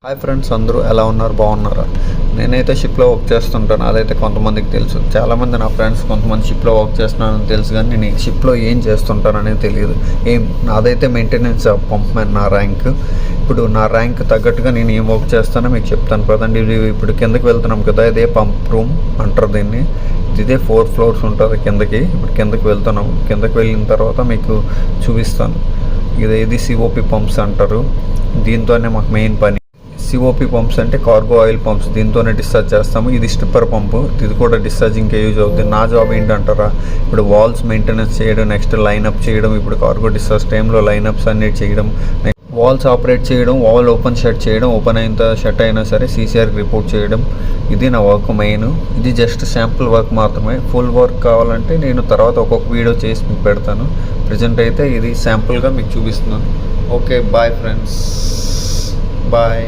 Hi friends, అందరూ ఎలా ఉన్నారు? బాగున్నారా? నేనైతే షిప్లో వర్క్ చేస్తుంటాను. అదైతే కొంతమందికి తెలుసు. చాలామంది నా ఫ్రెండ్స్ కొంతమంది షిప్లో వర్క్ చేస్తున్నానని తెలుసు, కానీ నేను ఈ షిప్లో ఏం చేస్తుంటాననేది తెలియదు. నాదైతే మెయింటెనెన్స్ పంప్ మ్యాన్ నా ర్యాంక్. ఇప్పుడు నా ర్యాంక్ తగ్గట్టుగా నేను ఏం వర్క్ చేస్తానో మీకు చెప్తాను. ప్రజెంట్ ఇప్పుడు కిందకి వెళ్తున్నాం కదా, ఇదే పంప్ రూమ్ అంటారు దీన్ని. ఇదే 4 floors ఉంటుంది కిందకి. ఇప్పుడు కిందకి వెళ్తున్నాం. కిందకి వెళ్ళిన తర్వాత మీకు చూపిస్తాను. ఇది సిఓపి పంప్స్ అంటారు. దీంతోనే మాకు మెయిన్ పని. సిఓపి పంప్స్ అంటే కార్గో ఆయిల్ పంప్స్. దీంతోనే డిశ్చార్జ్ చేస్తాము. ఇది స్ట్రిప్పర్ పంపు. ఇది కూడా డిశ్చార్జింగ్కి యూజ్ అవుతుంది. నా జాబ్ ఏంటంటారా, ఇప్పుడు వాల్స్ మెయింటెనెన్స్ చేయడం, నెక్స్ట్ లైనప్ చేయడం, ఇప్పుడు కార్గో డిశ్చార్జ్ టైంలో లైనప్స్ అన్నీ చేయడం, వాల్స్ ఆపరేట్ చేయడం, వాల్ ఓపెన్ షట్ చేయడం, ఓపెన్ అయిన షట్ అయినా సరే సీసీఆర్కి రిపోర్ట్ చేయడం. ఇది నా వర్క్ మెయిన్. ఇది జస్ట్ శాంపుల్ వర్క్ మాత్రమే. ఫుల్ వర్క్ కావాలంటే నేను తర్వాత ఒక్కొక్క వీడియో చేసి మీకు పెడతాను. ప్రజెంట్ అయితే ఇది శాంపుల్గా మీకు చూపిస్తున్నాను. Okay, bye friends, bye.